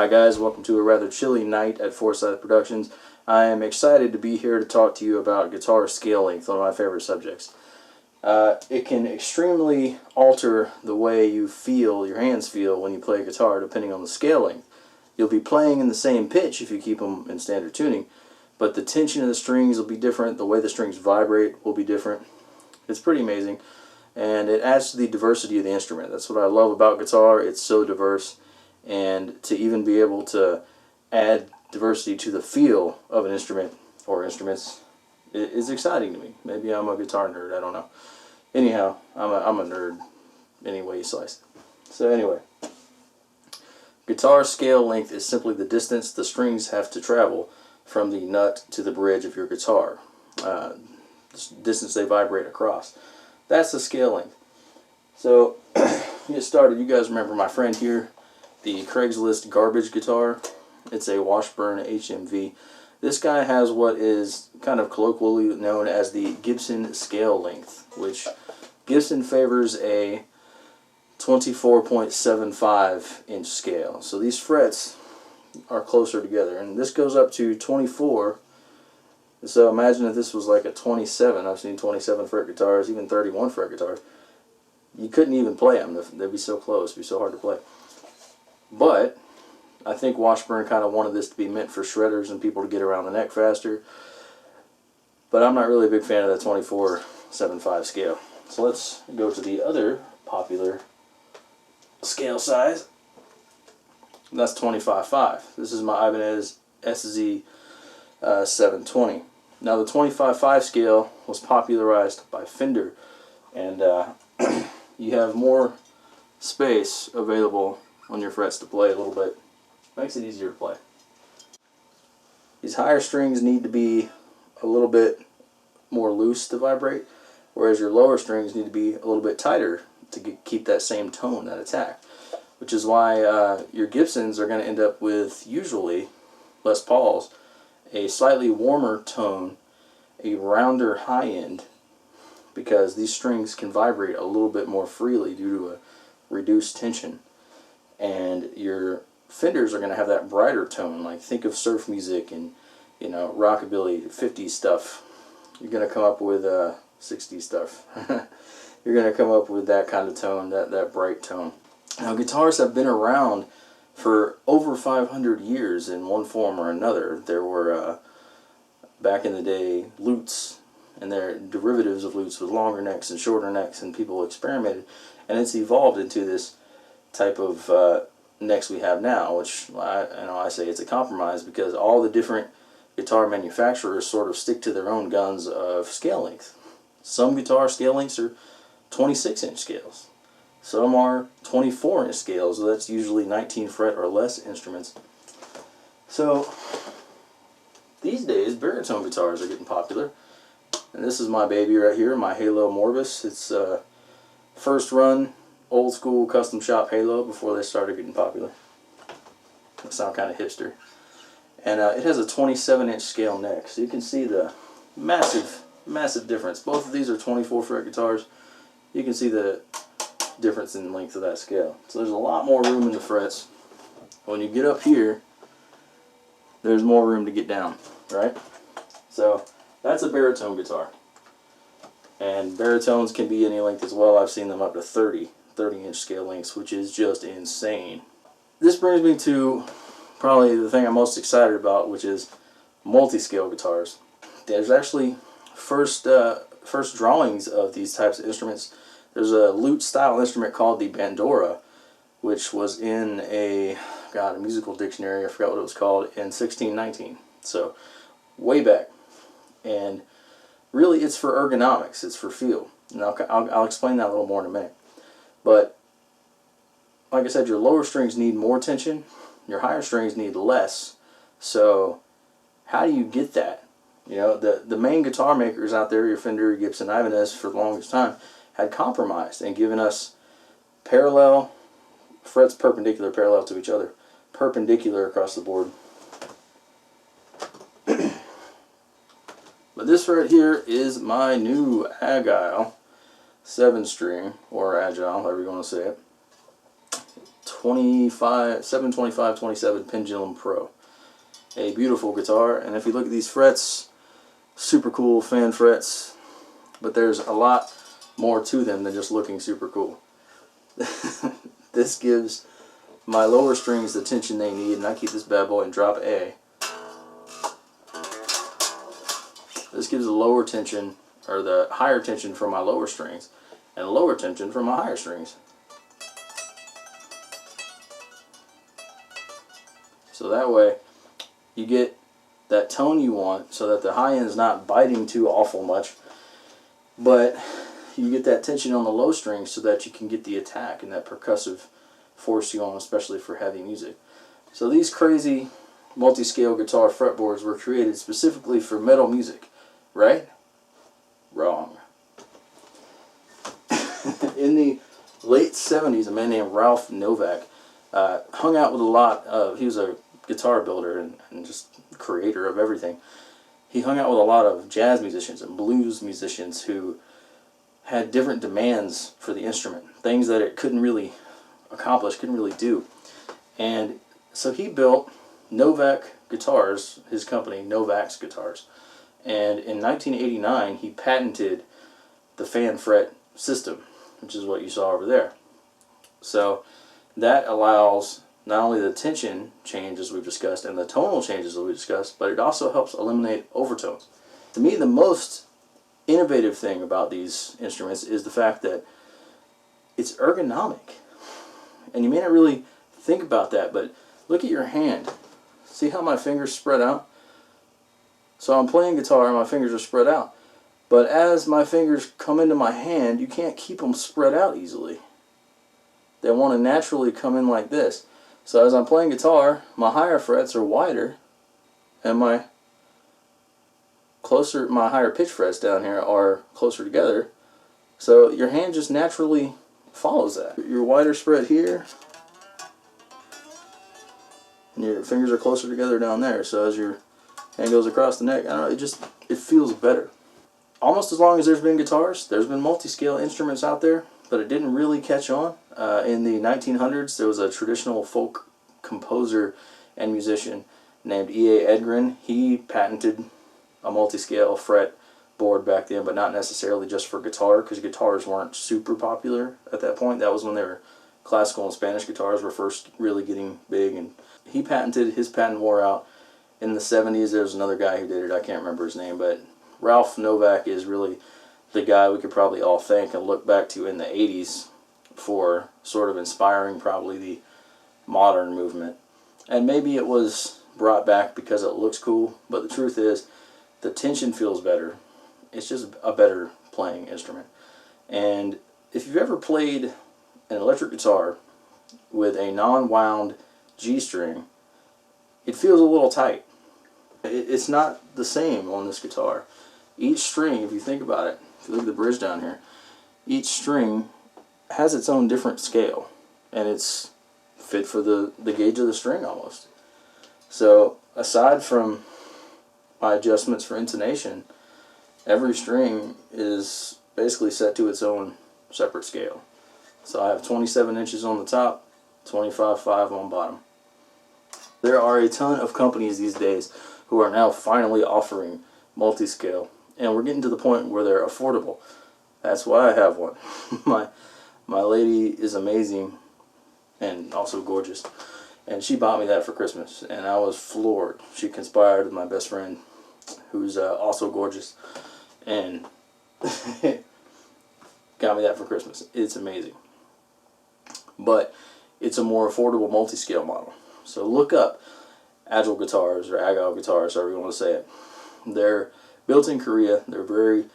guys, welcome to a rather chilly night at Forsyth Productions. I am excited to be here to talk to you about guitar scale length, one of my favorite subjects. It can extremely alter the way you feel, your hands feel when you play a guitar depending on the scale length. You'll be playing in the same pitch if you keep them in standard tuning, but the tension of the strings will be different, the way the strings vibrate will be different. It's pretty amazing, and it adds to the diversity of the instrument. That's what I love about guitar. It's so diverse. And to even be able to add diversity to the feel of an instrument or instruments is exciting to me. Maybe I'm a guitar nerd, I don't know. Anyhow, I'm a nerd any way you slice it. So anyway, guitar scale length is simply the distance the strings have to travel from the nut to the bridge of your guitar. The distance they vibrate across. That's the scale length. So, to get started, you guys remember my friend here, the Craigslist garbage guitar. It's a Washburn HMV. This guy has what is kind of colloquially known as the Gibson scale length, which Gibson favors a 24.75 inch scale. So these frets are closer together, and this goes up to 24. So imagine if this was like a 27. I've seen 27 fret guitars, even 31 fret guitars. You couldn't even play them. They'd be so close. It'd be so hard to play. But I think Washburn kind of wanted this to be meant for shredders and people to get around the neck faster. But I'm not really a big fan of that 24.75 scale. So let's go to the other popular scale size. That's 25.5. This is my Ibanez SZ 720. Now the 25.5 scale was popularized by Fender, and you have more space available on your frets to play a little bit. Makes it easier to play. These higher strings need to be a little bit more loose to vibrate, whereas your lower strings need to be a little bit tighter to keep that same tone, that attack. Which is why your Gibsons are going to end up with, usually, Les Pauls, a slightly warmer tone, a rounder high end, because these strings can vibrate a little bit more freely due to a reduced tension. And your Fenders are going to have that brighter tone. Like, think of surf music and, you know, rockabilly, 50s stuff. You're going to come up with 60s stuff. You're going to come up with that kind of tone, that bright tone. Now, guitars have been around for over 500 years in one form or another. There were, back in the day, lutes, and their derivatives of lutes with longer necks and shorter necks, and people experimented, and it's evolved into this type of necks we have now, which I say it's a compromise because all the different guitar manufacturers sort of stick to their own guns of scale length. Some guitar scale lengths are 26-inch scales. Some are 24-inch scales, so that's usually 19 fret or less instruments. So these days, baritone guitars are getting popular. And this is my baby right here, my Halo Morbus. It's first run, old school custom shop Halo before they started getting popular. They sound kind of hipster. And it has a 27-inch scale neck, so you can see the massive, massive difference. Both of these are 24 fret guitars. You can see the difference in length of that scale. So there's a lot more room in the frets. When you get up here, there's more room to get down, right? So that's a baritone guitar. And baritones can be any length as well. I've seen them up to 30-inch scale lengths, which is just insane. This brings me to probably the thing I'm most excited about, which is multiscale guitars. There's actually first drawings of these types of instruments. There's a lute style instrument called the Bandora, which was in a musical dictionary, I forgot what it was called, in 1619. So way back. And really it's for ergonomics, it's for feel. And I'll explain that a little more in a minute. But like I said, your lower strings need more tension, your higher strings need less. So how do you get that? You know, the main guitar makers out there, your Fender, Gibson, Ibanez, for the longest time, had compromised and given us parallel, frets perpendicular, parallel to each other, perpendicular across the board. But this right here is my new Agile 7-string, or Agile, however you want to say it. 725-27 Pendulum Pro. A beautiful guitar, and if you look at these frets, super cool fan frets, but there's a lot more to them than just looking super cool. This gives my lower strings the tension they need, and I keep this bad boy in drop A. This gives the lower tension, or the higher tension for my lower strings, and lower tension for my higher strings. So that way, you get that tone you want, so that the high end is not biting too awful much, but you get that tension on the low strings so that you can get the attack and that percussive force you want, especially for heavy music. So these crazy multi-scale guitar fretboards were created specifically for metal music, right? Wrong. In the late 70s, a man named Ralph Novak hung out with a lot of, he was a guitar builder and just creator of everything. He hung out with a lot of jazz musicians and blues musicians who had different demands for the instrument, things that it couldn't really accomplish, couldn't really do. And so he built Novak Guitars, his company, Novak's Guitars. And in 1989, he patented the fan fret system, which is what you saw over there. So that allows not only the tension change as we've discussed and the tonal changes that we discussed, but it also helps eliminate overtones. To me, the most innovative thing about these instruments is the fact that it's ergonomic. And you may not really think about that, but look at your hand. See how my fingers spread out? So I'm playing guitar and my fingers are spread out. But as my fingers come into my hand, you can't keep them spread out easily. They want to naturally come in like this. So as I'm playing guitar, my higher frets are wider and my higher pitch frets down here are closer together. So your hand just naturally follows that. Your wider spread here, and your fingers are closer together down there. So as your hand goes across the neck, I don't know, it feels better. Almost as long as there's been guitars, there's been multi-scale instruments out there, but it didn't really catch on. In the 1900s, there was a traditional folk composer and musician named E.A. Edgren. He patented a multi-scale fret board back then, but not necessarily just for guitar, because guitars weren't super popular at that point. That was when classical and Spanish guitars were first really getting big, and he patented, his patent wore out in the 70s. There was another guy who did it, I can't remember his name, but Ralph Novak is really the guy we could probably all thank and look back to in the 80s for sort of inspiring probably the modern movement. And maybe it was brought back because it looks cool, but the truth is the tension feels better. It's just a better playing instrument. And if you've ever played an electric guitar with a non-wound G string, it feels a little tight. It's not the same on this guitar. Each string, if you think about it, if you look at the bridge down here, each string has its own different scale, and it's fit for the gauge of the string almost. So aside from my adjustments for intonation, every string is basically set to its own separate scale. So I have 27 inches on the top, 25.5 on bottom. There are a ton of companies these days who are now finally offering multi-scale, and we're getting to the point where they're affordable. That's why I have one. My lady is amazing and also gorgeous, and she bought me that for Christmas, and I was floored. She conspired with my best friend, who's also gorgeous, and got me that for Christmas. It's amazing. But it's a more affordable multi-scale model. So look up Agile Guitars or Agile Guitars, however you want to say it. They're built in Korea. They're very,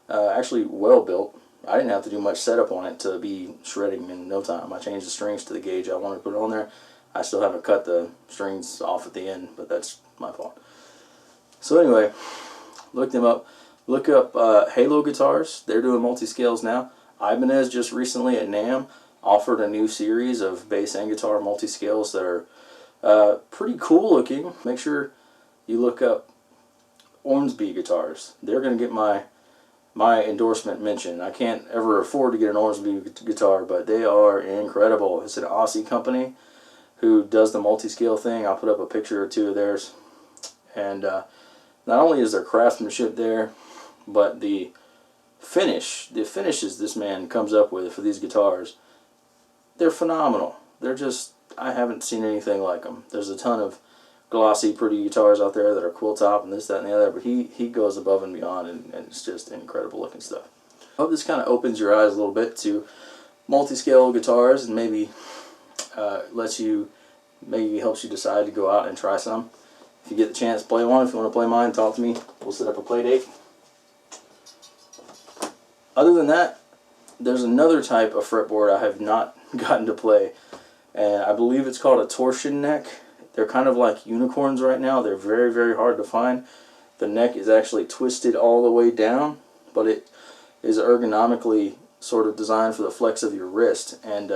actually well built. I didn't have to do much setup on it to be shredding in no time. I changed the strings to the gauge I wanted to put on there. I still haven't cut the strings off at the end, but that's my fault. So anyway, look them up. Look up Halo Guitars. They're doing multi-scales now. Ibanez just recently at NAMM offered a new series of bass and guitar multi-scales that are pretty cool looking. Make sure you look up Ormsby Guitars. They're going to get my endorsement mention. I can't ever afford to get an Ormsby guitar, but they are incredible. It's an Aussie company. who does the Multiscale thing. I'll put up a picture or two of theirs. And not only is there craftsmanship there, but the finishes this man comes up with for these guitars, they're phenomenal. They're just, I haven't seen anything like them. There's a ton of glossy, pretty guitars out there that are quill top and this, that, and the other, but he goes above and beyond, and it's just incredible looking stuff. I hope this kind of opens your eyes a little bit to multi-scale guitars, and maybe maybe helps you decide to go out and try some. If you get the chance, play one. If you want to play mine, talk to me. We'll set up a play date. Other than that, there's another type of fretboard I have not gotten to play, and I believe it's called a torsion neck. They're kind of like unicorns right now. They're very, very hard to find. The neck is actually twisted all the way down, but it is ergonomically sort of designed for the flex of your wrist. And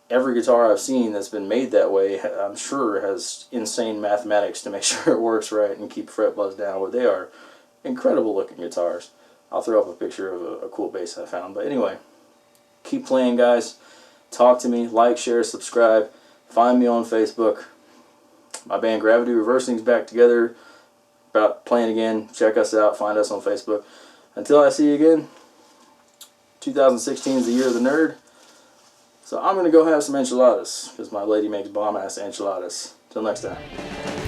every guitar I've seen that's been made that way, I'm sure has insane mathematics to make sure it works right and keep fret buzz down. But they are incredible looking guitars. I'll throw up a picture of a cool bass I found. But anyway, keep playing, guys. Talk to me. Like, share, subscribe. Find me on Facebook. My band Gravity Reversing's back together, about playing again. Check us out. Find us on Facebook. Until I see you again, 2016 is the year of the nerd. So I'm going to go have some enchiladas, because my lady makes bomb-ass enchiladas. Till next time.